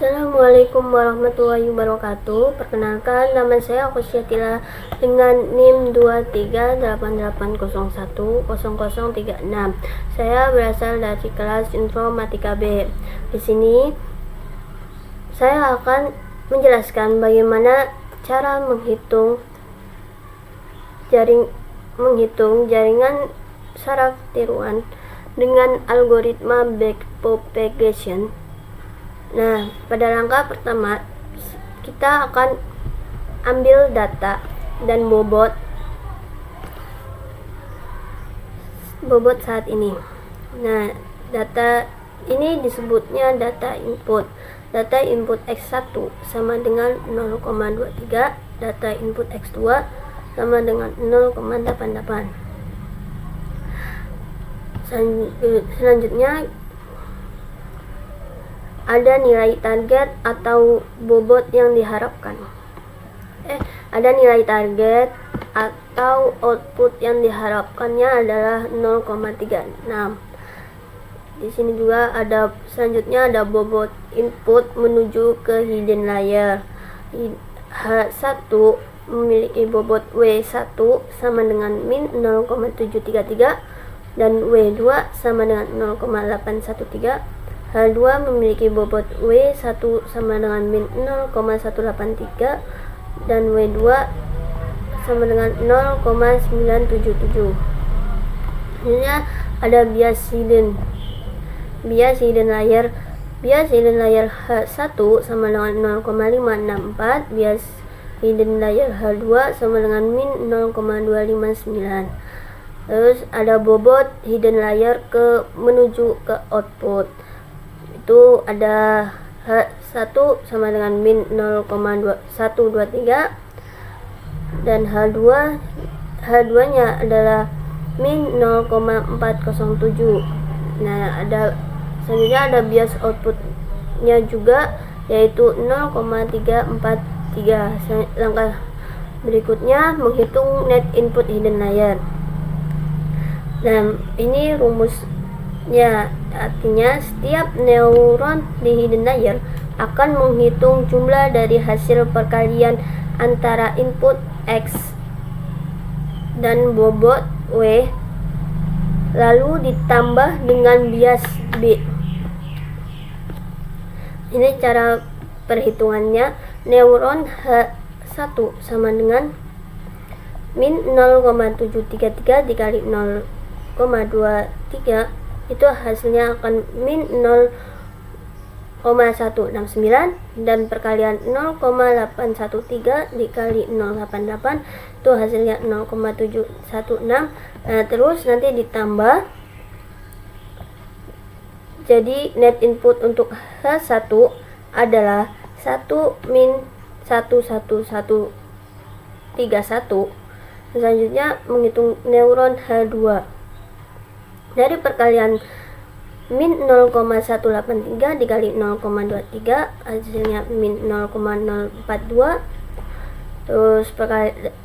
Assalamualaikum warahmatullahi wabarakatuh. Perkenalkan, nama saya Akusyatila dengan NIM 2388010036. Saya berasal dari kelas Informatika B. Di sini saya akan menjelaskan bagaimana cara menghitung jaringan saraf tiruan dengan algoritma backpropagation. Nah, pada langkah pertama kita akan ambil data dan bobot saat ini. Nah, data ini disebutnya data input. Data input X1 sama dengan 0,23, data input X2 sama dengan 0,88. Selanjutnya ada nilai target atau bobot yang diharapkan. Ada nilai target atau output yang diharapkannya adalah 0,36. Di sini juga selanjutnya ada bobot input menuju ke hidden layer. H1 memiliki bobot W1 sama dengan min 0,733 dan W2 sama dengan 0,813. H2 memiliki bobot W1 sama dengan min 0,183 dan W2 sama dengan 0,977. Selanjutnya ada bias hidden layer. Bias hidden layer H1 sama dengan 0,564, bias hidden layer H2 sama dengan min 0,259. Terus ada bobot hidden layer menuju ke output. Itu ada H1 sama dengan min 0,123 dan H2 nya adalah min 0,407. Nah, selanjutnya ada bias outputnya juga, yaitu 0,343. Langkah berikutnya menghitung net input hidden layer. Dan ini rumusnya, artinya setiap neuron di hidden layer akan menghitung jumlah dari hasil perkalian antara input X dan bobot W lalu ditambah dengan bias B. Ini cara perhitungannya. Neuron H1 sama dengan min 0,733 dikali 0,23, itu hasilnya akan min 0,169 dan perkalian 0,813 dikali 0,88 itu hasilnya 0,716. Nah, terus nanti ditambah, jadi net input untuk H1 adalah 1 min 11131. Selanjutnya menghitung neuron H2 dari perkalian min 0,183 dikali 0,23 hasilnya min 0,042. Terus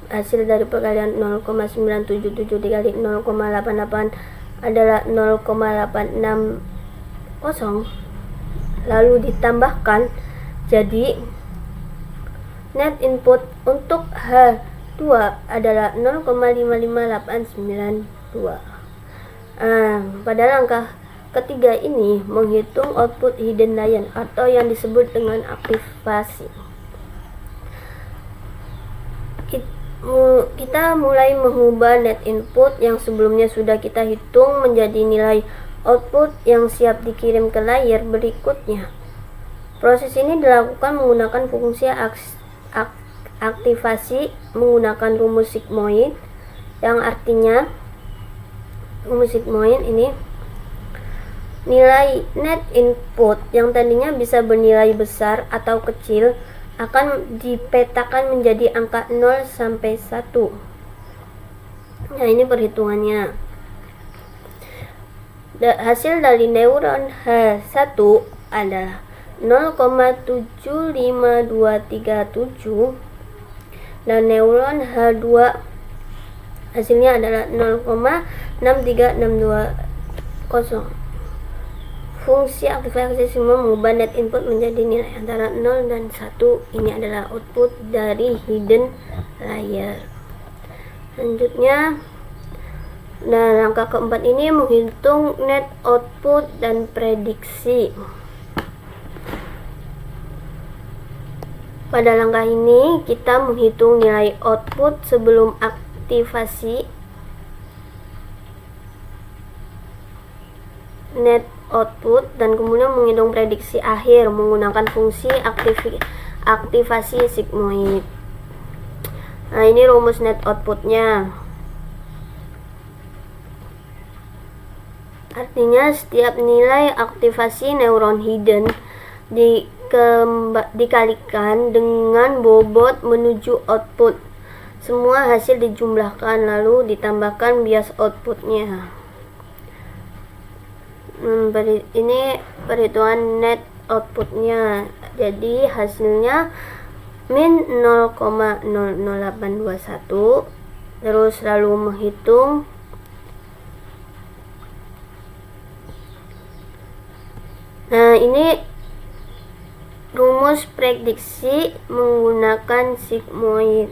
hasil dari perkalian 0,977 dikali 0,88 adalah 0,860, lalu ditambahkan, jadi net input untuk H2 adalah 0,55892. Pada langkah ketiga ini menghitung output hidden layer atau yang disebut dengan aktivasi. Kita mulai mengubah net input yang sebelumnya sudah kita hitung menjadi nilai output yang siap dikirim ke layer berikutnya. Proses ini dilakukan menggunakan fungsi aktivasi menggunakan rumus sigmoid, yang artinya rumus sigmoid ini nilai net input yang tadinya bisa bernilai besar atau kecil akan dipetakan menjadi angka 0 sampai 1. Nah, ini perhitungannya. Hasil dari neuron H1 adalah 0,75237 dan neuron H2 hasilnya adalah 0,63620. Fungsi aktivasi semua mengubah net input menjadi nilai antara 0 dan 1. Ini adalah output dari hidden layer. Selanjutnya, nah langkah keempat ini menghitung net output dan prediksi. Pada langkah ini kita menghitung nilai output sebelum aktivasi net output dan kemudian menghitung prediksi akhir menggunakan fungsi aktivasi sigmoid. Nah, ini rumus net outputnya. Artinya setiap nilai aktivasi neuron hidden dikalikan dengan bobot menuju output. Semua hasil dijumlahkan lalu ditambahkan bias outputnya. Ini perhitungan net outputnya. Jadi hasilnya min 0,00821. Terus lalu menghitung nah ini rumus prediksi menggunakan sigmoid.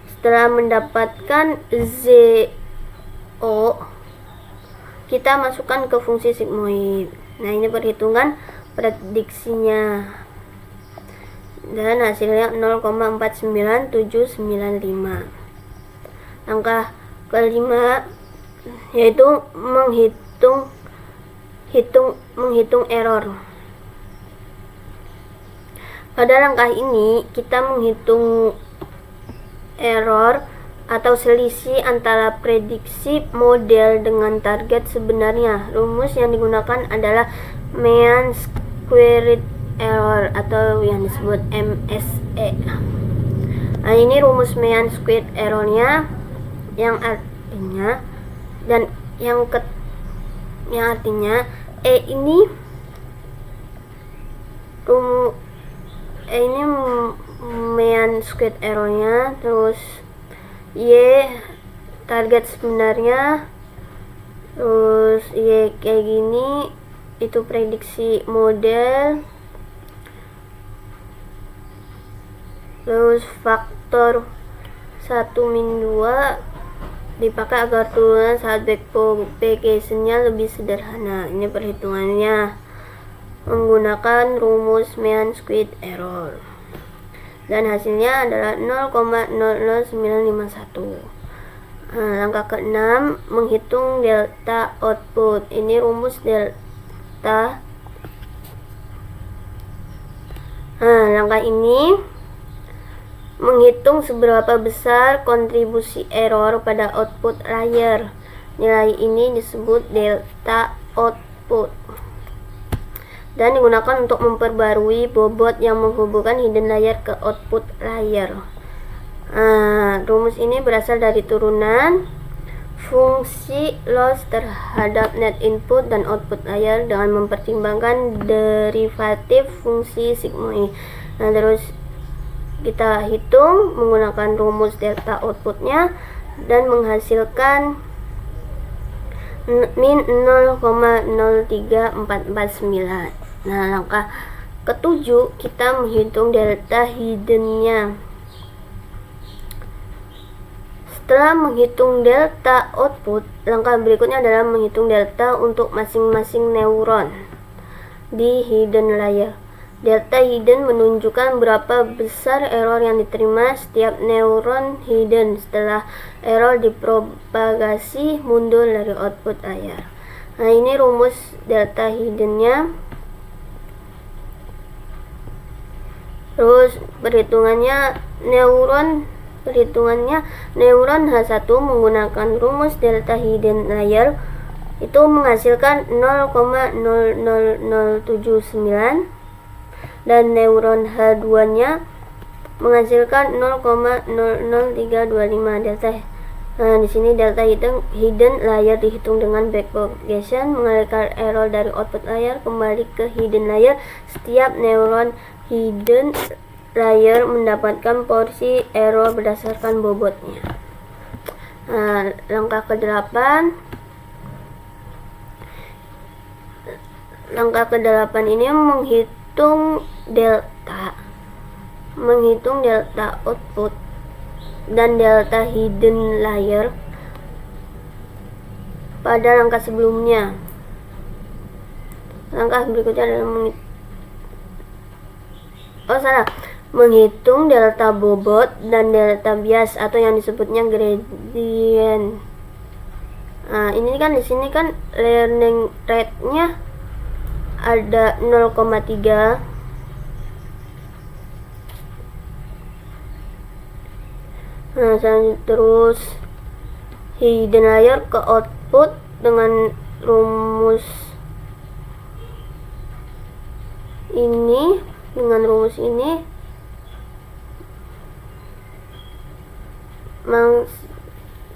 Setelah mendapatkan ZO, kita masukkan ke fungsi sigmoid. Nah, ini perhitungan prediksinya. Dan hasilnya 0,49795. Langkah kelima yaitu menghitung error. Pada langkah ini kita menghitung error atau selisih antara prediksi model dengan target sebenarnya. Rumus yang digunakan adalah mean squared error atau yang disebut MSE. Nah, ini rumus mean squared errornya yang artinya ini mean squared errornya, terus Y target sebenarnya, terus Y kayak gini, itu prediksi model, terus faktor 1-2 dipakai agar turunan saat backpropagation-nya lebih sederhana. Ini perhitungannya menggunakan rumus mean squared error. Dan hasilnya adalah 0,00951. Langkah ke-6 menghitung delta output. Ini rumus delta. Langkah ini menghitung seberapa besar kontribusi error pada output layer. Nilai ini disebut delta output dan digunakan untuk memperbarui bobot yang menghubungkan hidden layer ke output layer. Rumus ini berasal dari turunan fungsi loss terhadap net input dan output layer dengan mempertimbangkan derivatif fungsi sigmoid. Nah, terus kita hitung menggunakan rumus delta outputnya dan menghasilkan min 0,03449. Nah, langkah ke-7 kita menghitung delta hiddennya. Setelah menghitung delta output, langkah berikutnya adalah menghitung delta untuk masing-masing neuron di hidden layer. Delta hidden menunjukkan berapa besar error yang diterima setiap neuron hidden setelah error dipropagasi mundur dari output layer. Nah, ini rumus delta hiddennya. Terus perhitungannya neuron H1 menggunakan rumus delta hidden layer itu menghasilkan 0,00079 dan neuron H2 nya menghasilkan 0,00325 delta. Nah, di sini delta hidden layer dihitung dengan backpropagation mengalihkan error dari output layer kembali ke hidden layer. Setiap neuron hidden layer mendapatkan porsi error berdasarkan bobotnya. Nah, langkah ke-8 Langkah ke-8 ini menghitung delta output dan delta hidden layer pada langkah sebelumnya. Langkah berikutnya adalah menghitung delta bobot dan delta bias atau yang disebutnya gradient. Nah, ini kan di sini kan learning rate-nya ada 0,3. Nah, terus hidden layer ke output dengan rumus ini,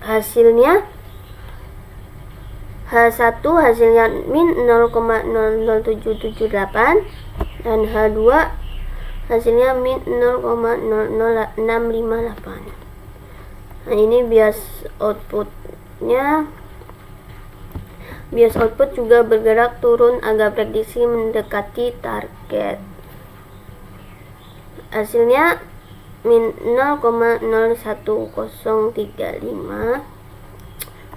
hasilnya H1 hasilnya min 0,00778 dan H2 hasilnya min 0,00658. Nah, ini bias outputnya. Bias output juga bergerak turun agar prediksi mendekati target. Hasilnya min 0,01035.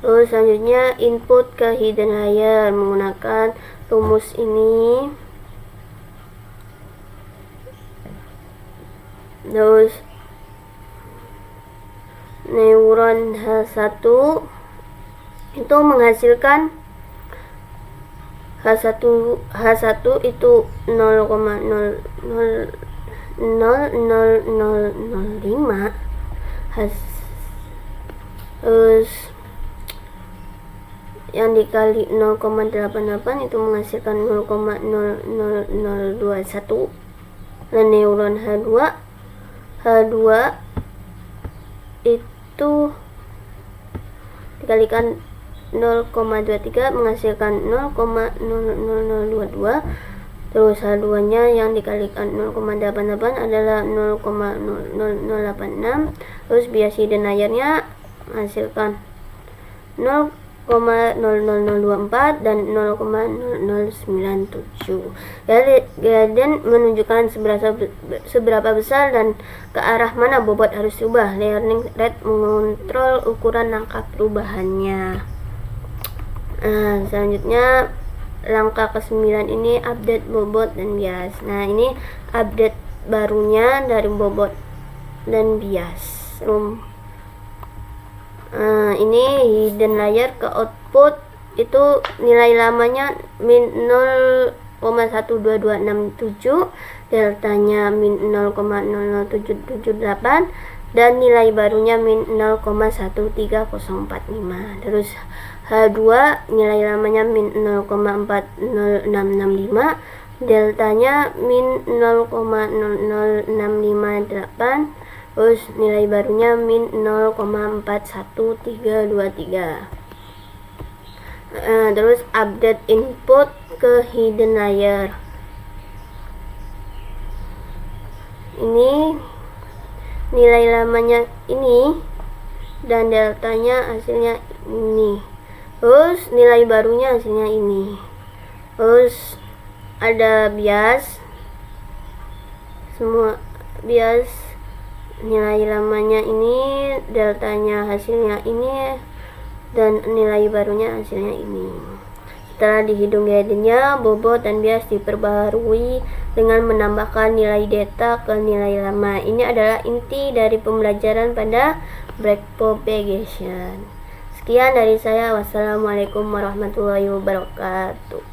Terus selanjutnya input ke hidden layer menggunakan rumus ini. Terus neuron H1 itu menghasilkan H1 itu 0,00005. Terus yang dikali 0,88 itu menghasilkan 0,00021. dan neuron H2 itu dikalikan 0,23 menghasilkan 0,00022. Terus H2 nya yang dikalikan 0,88 adalah 0,0086. Terus bias hidden layer nya menghasilkan 0,00024 dan 0,0097. Gradient menunjukkan seberapa besar dan ke arah mana bobot harus diubah. Learning rate mengontrol ukuran langkah perubahannya. Selanjutnya langkah ke-9 ini update bobot dan bias. Nah, ini update barunya dari bobot dan bias. Ini hidden layer ke output itu nilai lamanya min 0,12267, deltanya min 0,00778 dan nilai barunya min 0,13045. Terus H2 nilai lamanya min 0,40665, deltanya min 0,00658. Terus nilai barunya min 0,41323. Terus update input ke hidden layer. Ini nilai lamanya ini dan deltanya hasilnya ini. Terus nilai barunya hasilnya ini. Terus ada bias, semua bias, nilai lamanya ini, deltanya hasilnya ini, dan nilai barunya hasilnya ini. Setelah dihitung gradientnya, bobot dan bias diperbarui dengan menambahkan nilai data ke nilai lama. Ini adalah inti dari pembelajaran pada backpropagation. Sekian dari saya. Wassalamualaikum warahmatullahi wabarakatuh.